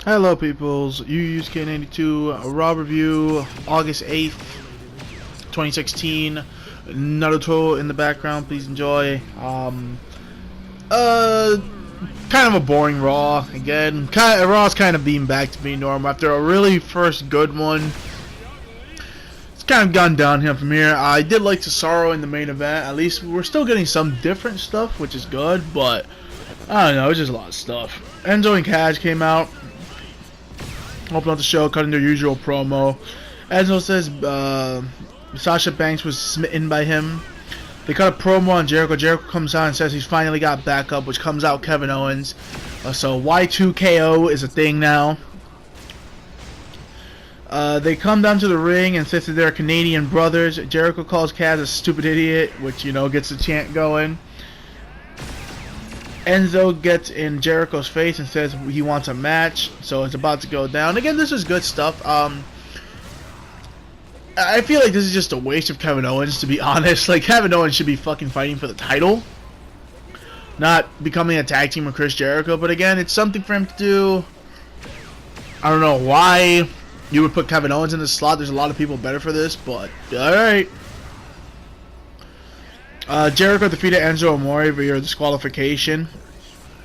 Hello peoples, UUSK92 Raw Review, August 8th, 2016. Naruto in the background, please enjoy. Kind of a boring Raw, again. Raw's kind of being back to being normal after a really first good one. It's kind of gone downhill from here. I did like Cesaro in the main event, at least we're still getting some different stuff, which is good, but I don't know, it's just a lot of stuff. Enzo and Cash came out. Open up the show, cutting their usual promo. Enzo says Sasha Banks was smitten by him. They cut a promo on Jericho. Jericho comes out and says he's finally got backup, which comes out Kevin Owens. So Y2KO is a thing now. They come down to the ring and says that they're Canadian brothers. Jericho calls Kaz a stupid idiot, which, you know, gets the chant going. Enzo gets in Jericho's face and says he wants a match, so it's about to go down. Again, this is good stuff. I feel like this is just a waste of Kevin Owens, to be honest. Like, Kevin Owens should be fucking fighting for the title, not becoming a tag team with Chris Jericho. But again, it's something for him to do. I don't know why you would put Kevin Owens in this slot. There's a lot of people better for this, but alright. Jericho defeated Enzo Amore via disqualification.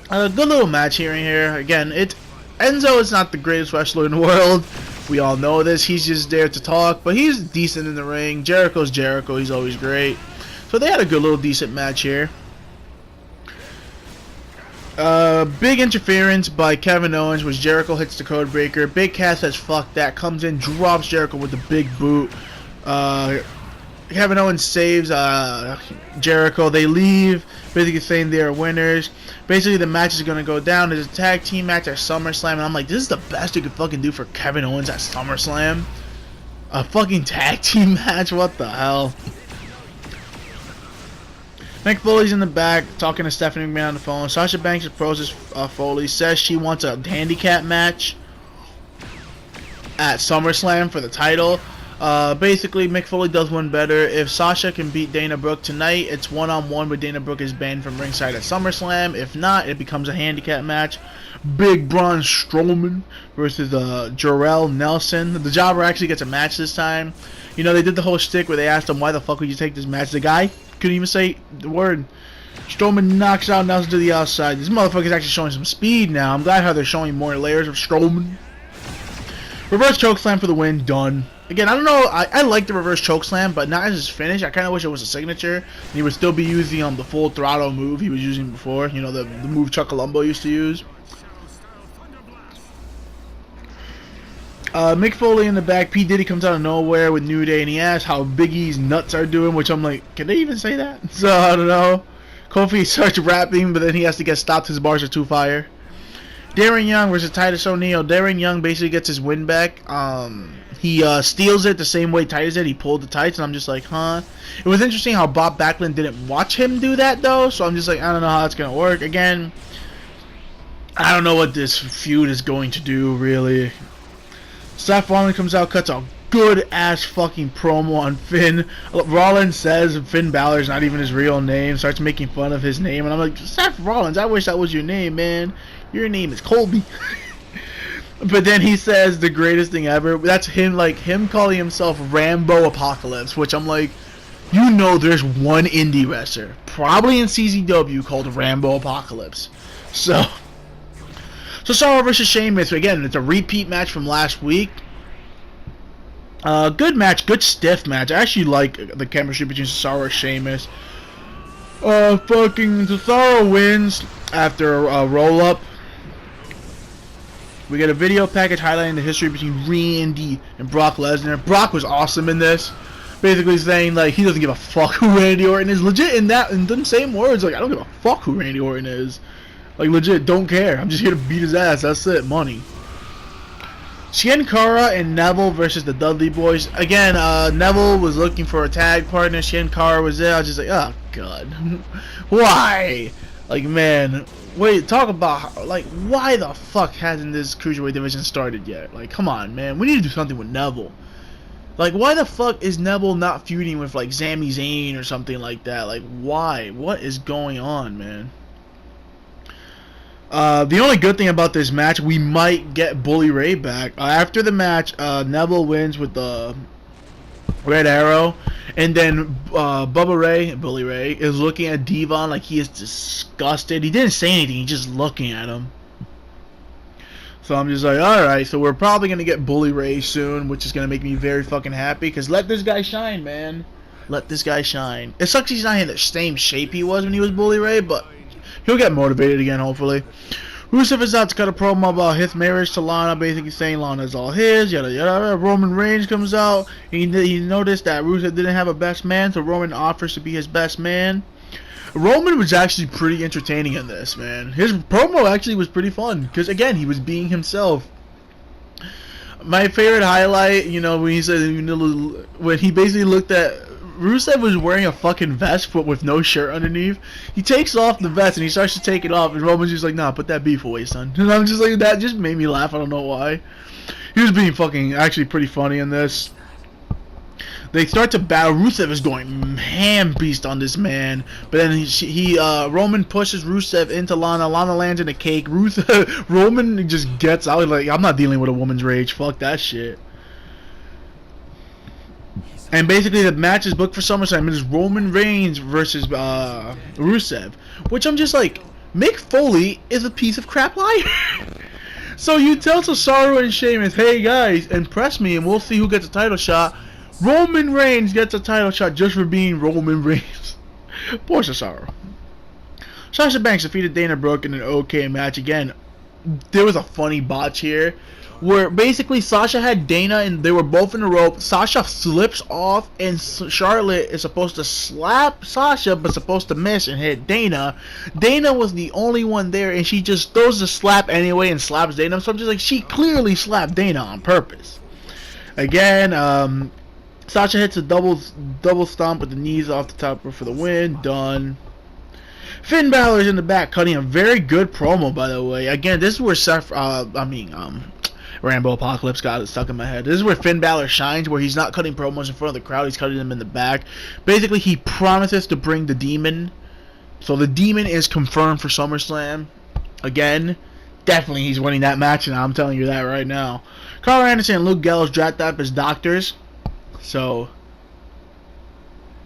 Good little match here and here. Again, Enzo is not the greatest wrestler in the world. We all know this. He's just there to talk, but he's decent in the ring. Jericho's Jericho. He's always great. So they had a good little decent match here. Big interference by Kevin Owens, which Jericho hits the code breaker. Big Cass says fuck that. Comes in, drops Jericho with the big boot. Kevin Owens saves Jericho. They leave, basically saying they are winners. Basically, the match is going to go down. There's a tag team match at SummerSlam, and I'm like, this is the best you could fucking do for Kevin Owens at SummerSlam. A fucking tag team match? What the hell? Mick Foley's in the back, talking to Stephanie McMahon on the phone. Sasha Banks approaches Foley, says she wants a handicap match at SummerSlam for the title. Basically, Mick Foley does one better. If Sasha can beat Dana Brooke tonight, it's one-on-one, but Dana Brooke is banned from ringside at SummerSlam. If not, it becomes a handicap match. Big Braun Strowman versus Jorel Nelson. The Jobber actually gets a match this time. You know, they did the whole shtick where they asked him, why the fuck would you take this match? The guy couldn't even say the word. Strowman knocks out Nelson to the outside. This motherfucker is actually showing some speed now. I'm glad how they're showing more layers of Strowman. Reverse chokeslam for the win, done. Again, I don't know, I like the reverse chokeslam, but not as his finish. I kind of wish it was a signature. And he would still be using the full throttle move he was using before. You know, the move Chuck Colombo used to use. Mick Foley in the back. P. Diddy comes out of nowhere with New Day, and he asks how Biggie's nuts are doing, which I'm like, can they even say that? So, I don't know. Kofi starts rapping, but then he has to get stopped. His bars are too fire. Darren Young versus Titus O'Neil. Darren Young basically gets his win back. He steals it the same way Titus did. He pulled the tights, and I'm just like, huh? It was interesting how Bob Backlund didn't watch him do that, though, so I'm just like, I don't know how that's going to work. Again, I don't know what this feud is going to do, really. Seth Rollins comes out, cuts a good-ass fucking promo on Finn. Rollins says Finn Balor's not even his real name, starts making fun of his name, and I'm like, Seth Rollins, I wish that was your name, man. Your name is Colby. But then he says the greatest thing ever. That's him, like, him calling himself Rambo Apocalypse, which I'm like, you know there's one indie wrestler, probably in CZW, called Rambo Apocalypse. So Cesaro versus Sheamus. Again, it's a repeat match from last week. Good match, good stiff match. I actually like the chemistry between Cesaro and Sheamus. Fucking Cesaro wins after a roll-up. We get a video package highlighting the history between Randy and Brock Lesnar. Brock was awesome in this. Basically saying, like, he doesn't give a fuck who Randy Orton is. Legit in the same words, like, I don't give a fuck who Randy Orton is. Like, legit, don't care. I'm just here to beat his ass. That's it. Money. Sin Cara and Neville versus the Dudley Boys. Again, Neville was looking for a tag partner. Sin Cara was there. I was just like, oh, God. Why? Like, man, wait, talk about, like, why the fuck hasn't this Cruiserweight division started yet? Like, come on, man. We need to do something with Neville. Like, why the fuck is Neville not feuding with, like, Sami Zayn or something like that? Like, why? What is going on, man? The only good thing about this match, we might get Bully Ray back. After the match, Neville wins with the Red Arrow, and then Bully Ray, is looking at Devon like he is disgusted. He didn't say anything, he's just looking at him. So I'm just like, alright, so we're probably going to get Bully Ray soon, which is going to make me very fucking happy, because let this guy shine, man. Let this guy shine. It sucks he's not in the same shape he was when he was Bully Ray, but he'll get motivated again, hopefully. Rusev is out to cut a promo about his marriage to Lana, basically saying Lana's all his, yada yada. Roman Reigns comes out. He noticed that Rusev didn't have a best man, so Roman offers to be his best man. Roman was actually pretty entertaining in this, man. His promo actually was pretty fun, because again, he was being himself. My favorite highlight, you know, when he said, when he basically looked at Rusev was wearing a fucking vest but with no shirt underneath. He takes off the vest and he starts to take it off, and Roman's just like, nah, put that beef away, son. And I'm just like, that just made me laugh. I don't know why. He was being fucking actually pretty funny in this. They start to battle. Rusev is going ham beast on this man, but then Roman pushes Rusev into Lana. Lana lands in a cake. Roman just gets out like, I'm not dealing with a woman's rage. Fuck that shit. And basically the match is booked for SummerSlam. It is Roman Reigns versus Rusev, which I'm just like, Mick Foley is a piece of crap liar. So you tell Cesaro and Sheamus, hey guys, impress me and we'll see who gets a title shot. Roman Reigns gets a title shot just for being Roman Reigns. Poor Cesaro. Sasha Banks defeated Dana Brooke in an okay match. Again, there was a funny botch here, where basically Sasha had Dana and they were both in the rope. Sasha slips off and Charlotte is supposed to slap Sasha but supposed to miss and hit Dana. Dana was the only one there and she just throws the slap anyway and slaps Dana. So I'm just like, she clearly slapped Dana on purpose. Again, Sasha hits a double stomp with the knees off the top for the win. Done. Finn Balor's in the back cutting a very good promo, by the way. Again, this is where Seth, Rambo Apocalypse got it stuck in my head. This is where Finn Balor shines, where he's not cutting promos in front of the crowd, he's cutting them in the back. Basically, he promises to bring the Demon. So the Demon is confirmed for SummerSlam. Again, definitely he's winning that match, and I'm telling you that right now. Carl Anderson and Luke Gallows dragged up as doctors. So,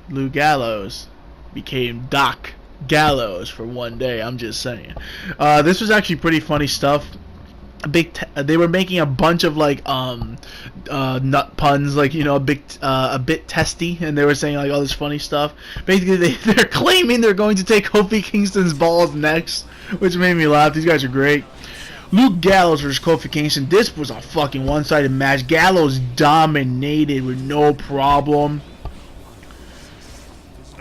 Luke Gallows became Doc Gallows for one day. I'm just saying. This was actually pretty funny stuff. They were making a bunch of like nut puns, like, you know, a bit testy, and they were saying like all this funny stuff. Basically, they're claiming they're going to take Kofi Kingston's balls next, which made me laugh. These guys are great. Luke Gallows versus Kofi Kingston. This was a fucking one-sided match. Gallows dominated with no problem.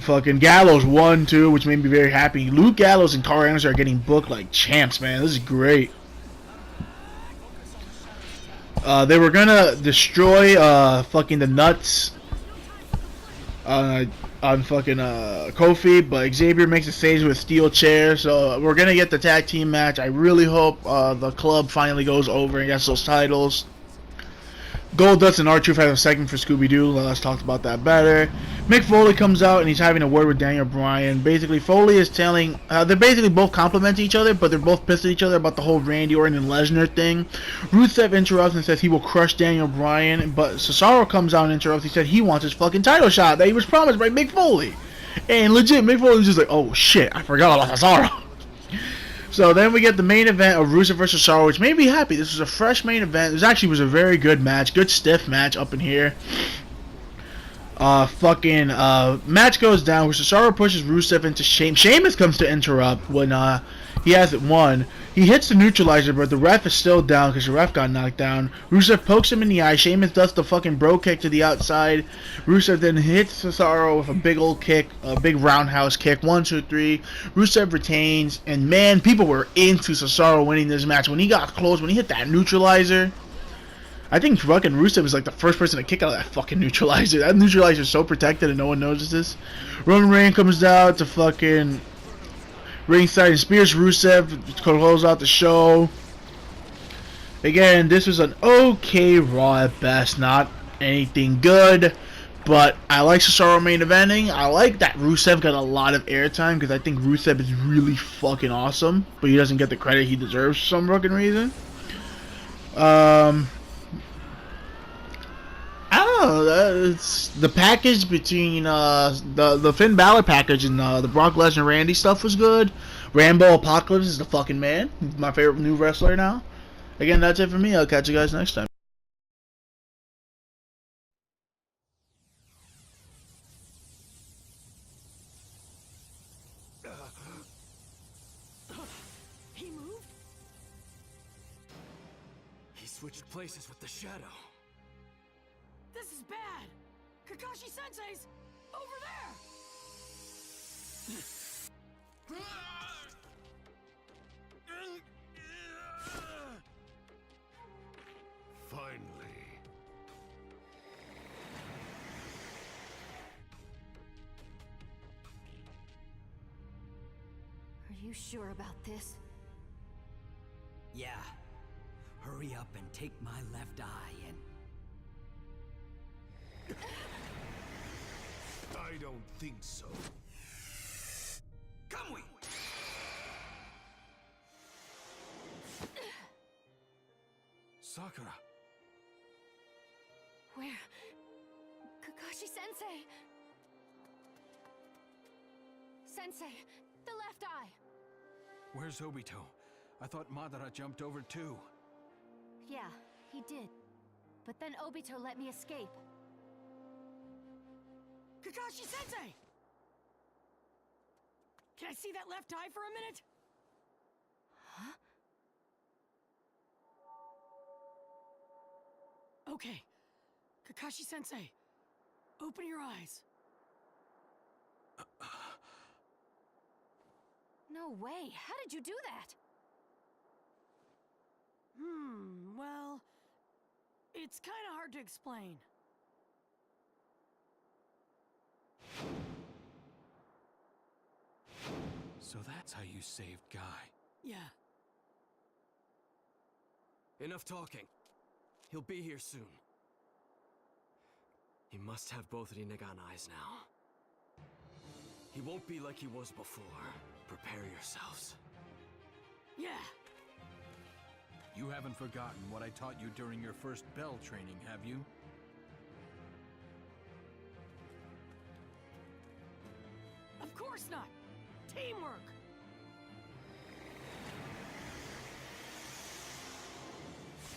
Fucking Gallows won too, which made me very happy. Luke Gallows and Carl Anderson are getting booked like champs, man. This is great. They were gonna destroy fucking the nuts on fucking Kofi, but Xavier makes a save with a steel chair, so we're gonna get the tag team match. I really hope the club finally goes over and gets those titles. Goldust and R-Truth have a segment for Scooby-Doo. Let's talk about that better. Mick Foley comes out and he's having a word with Daniel Bryan. Basically, Foley is telling... they're basically both complimenting each other, but they're both pissed at each other about the whole Randy Orton and Lesnar thing. Rusev interrupts and says he will crush Daniel Bryan, but Cesaro comes out and interrupts. He said he wants his fucking title shot that he was promised by Mick Foley. And legit, Mick Foley was just like, oh shit, I forgot about Cesaro. So then we get the main event of Rusev versus Cesaro, which made me happy. This was a fresh main event. This actually was a very good match. Good stiff match up in here. Match goes down where Cesaro pushes Rusev into Sheamus. Sheamus comes to interrupt when he hasn't won. He hits the neutralizer, but the ref is still down because the ref got knocked down. Rusev pokes him in the eye. Sheamus does the fucking bro kick to the outside. Rusev then hits Cesaro with a big old kick, a big roundhouse kick. 1, 2, 3. Rusev retains, and man, people were into Cesaro winning this match. When he got close, when he hit that neutralizer, I think fucking Rusev was like the first person to kick out of that fucking neutralizer. That neutralizer is so protected and no one notices. Roman Reigns comes down to fucking ringside and spears Rusev to close out the show. Again, this was an okay Raw at best, not anything good. But I like Cesaro main eventing. I like that Rusev got a lot of airtime because I think Rusev is really fucking awesome, but he doesn't get the credit he deserves for some fucking reason. I don't know. It's the package between the Finn Balor package and the Brock Lesnar Randy stuff was good. Rambo Apocalypse is the fucking man. He's my favorite new wrestler now. Again, that's it for me. I'll catch you guys next time. He moved? He switched places with the Shadow. This is bad! Kakashi-sensei's over there! Finally. Are you sure about this? Yeah. Hurry up and take my left eye and... I don't think so. Come we! Sakura. Where? Kakashi-sensei! Sensei, the left eye! Where's Obito? I thought Madara jumped over too. Yeah, he did. But then Obito let me escape. Kakashi-sensei! Can I see that left eye for a minute? Huh? Okay. Kakashi-sensei, open your eyes. No way! How did you do that? Well... it's kinda hard to explain. So that's how you saved Guy. Yeah. Enough talking. He'll be here soon. He must have both Rinnegan eyes now. He won't be like he was before. Prepare yourselves. Yeah. You haven't forgotten what I taught you during your first bell training, have you? Of course not! Teamwork!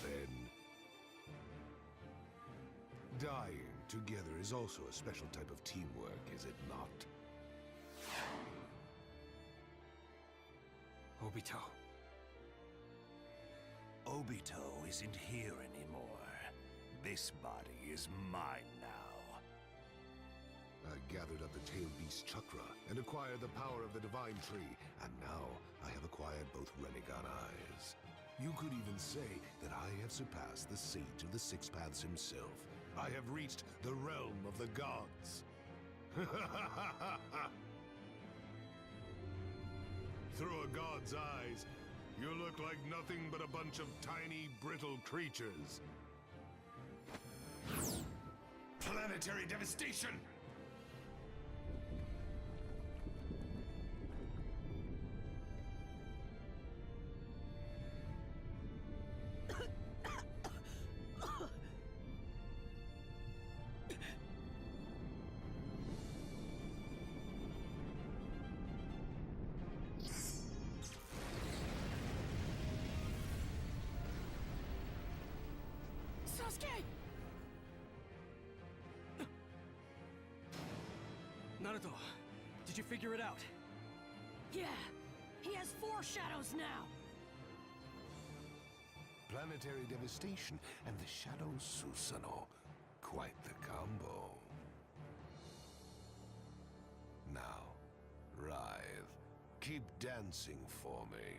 Then... dying together is also a special type of teamwork, is it not? Obito. Obito isn't here anymore. This body is mine now. I gathered up the Tail Beast Chakra and acquired the power of the Divine Tree, and now I have acquired both Rinnegan eyes. You could even say that I have surpassed the Sage of the Six Paths himself. I have reached the realm of the gods. Through a god's eyes, you look like nothing but a bunch of tiny, brittle creatures. Planetary devastation! Sasuke! Naruto, did you figure it out? Yeah, he has 4 shadows now! Planetary devastation and the Shadow Susanoo. Quite the combo. Now, writhe. Keep dancing for me.